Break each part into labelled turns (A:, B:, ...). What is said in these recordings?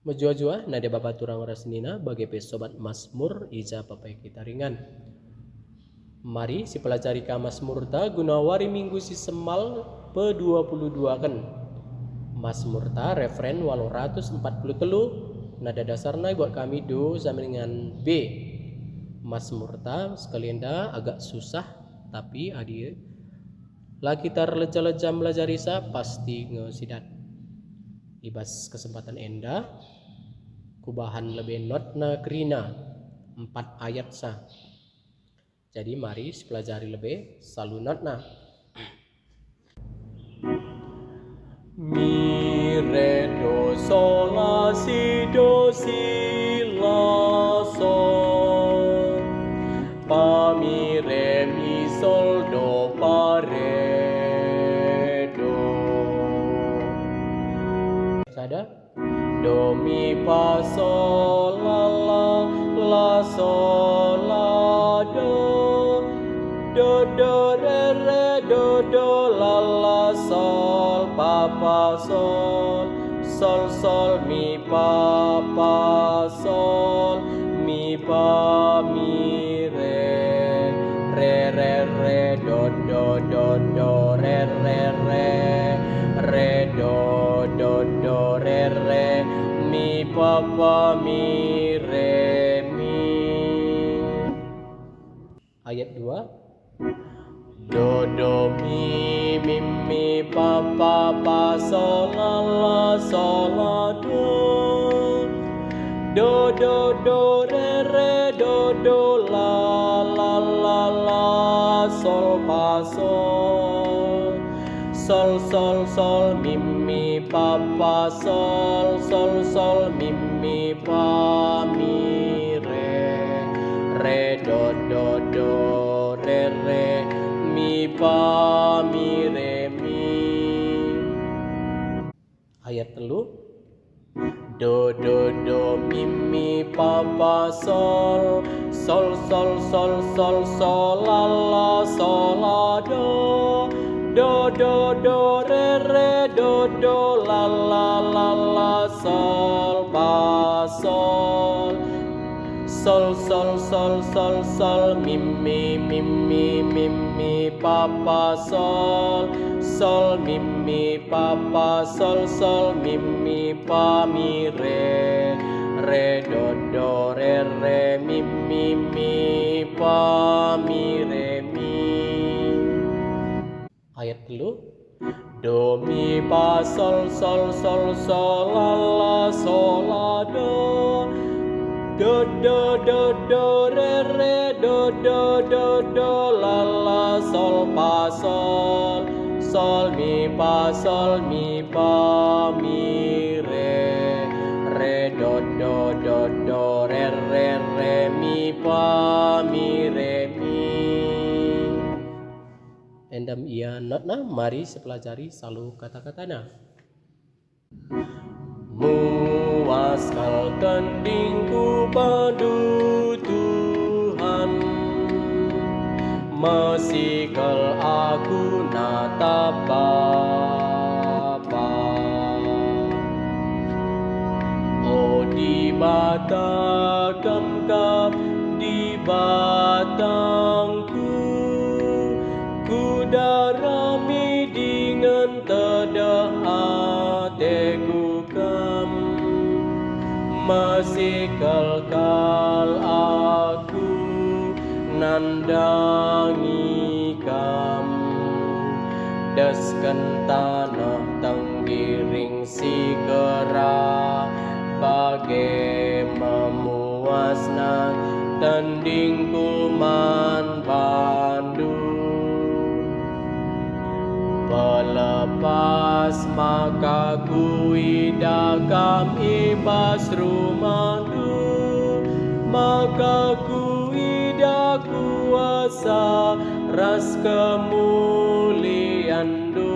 A: Mejua-jua nade bapa turang rasnina bagi sobat Mazmur ija papai kita ringan. Mari si pelajari ka Mazmur ta gunawari minggu si semal pe-22 kan. Mazmur ta referen 843 nada dasarna buat kami do sama dengan B. Mazmur ta sekalian dah agak susah tapi adik lagi tar leja-leja melajari sa pasti ngesidat. Ibas kesempatan enda kubahan lebih not na kerina 4 ayat sa. Jadi mari pelajari lebih selalu not na. Mi re do sol la si la sol pa mi re mi sol do pa re do. Sada do mi pa sol la sol la do re do la sol pa sol sol mi pa sol mi pa mi re do re do re mi pa mi re mi. Ayat 2 do mi pa sol la do re do la sol pa sol mi pa sol mi pa mi re do re mi pa mi re mi. Ayat telu do mi pa sol la do re do la sol pa sol mi pa sol mi pa sol mi pa mi re do re mi pa mi re mi. Ayat telu do mi pa sol la do re do la sol pa sol mi pa mi re do re mi pa mi re mi. Endam ia notna mari sepelajari selalu kata-katana. Muaskalkan dingku padu Tuhan, mesikal aku natapa o di batang di batangku kudarami dengan tedah hatiku kam mesikal aku nandangi kam desken tanah tenggiring si kera bagai memuasna tandingku man bandu pelepas maka kuida kami ibas rumandu maka kuida kuasa ras kemuliandu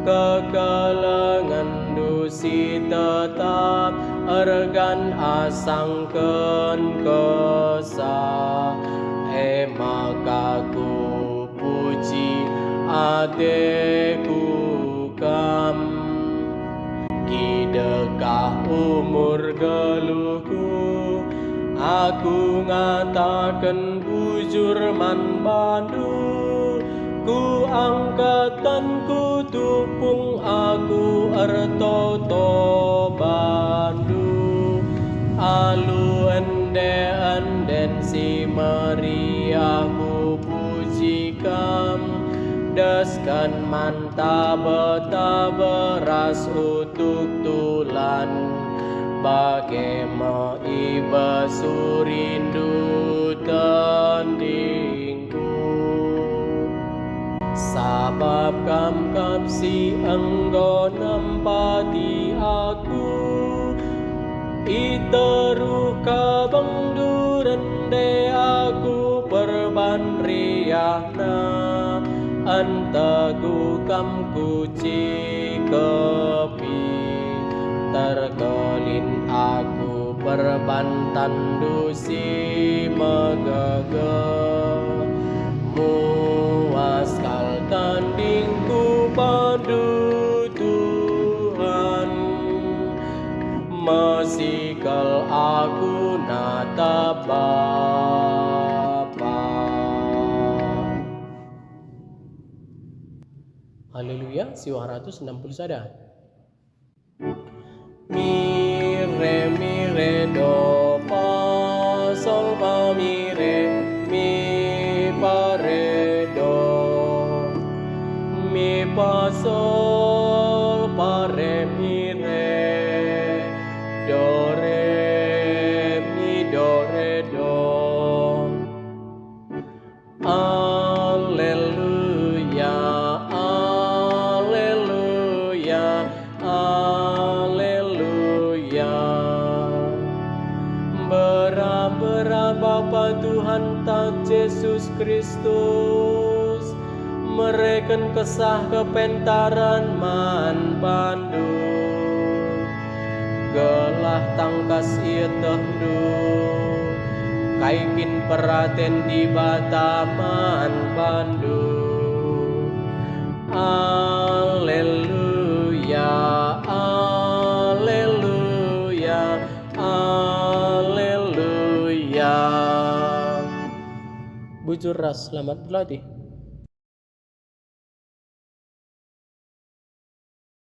A: kekalangandu si tetap ergan asangken kesa maka ku puji adeku kam dekah umur geluhku, aku ngatakan bujur man bandu, ku angkatan ku tupung aku ertoto bandu, alu anden si Maria ku pujikan, deskan manta beta beras utuk tulan, bagaimana iba surindu tandingku. Sabab kam si engkau nempati aku, iteru kabang durende aku perban riahna, antaku kam kuci kepi, terkelin aku perban tandu si magaga, muaskal tandingku padu Tuhan, masikal aku natap Bapa. Haleluya, siwa 160 sada. Mi re do fa sol fa mi fa re do, mi fa sol fa re mi re do re mi do re do. Alleluia, alleluia, alleluia. Bera Bapa Tuhan tak Yesus Kristus, mereken kesah kepentaran man pandu, gelah tangkas ieu tehdu, kaikin peraten di Bataman Bandu. Alleluia, alleluia, alleluia. Bujur ras selamat berlatih.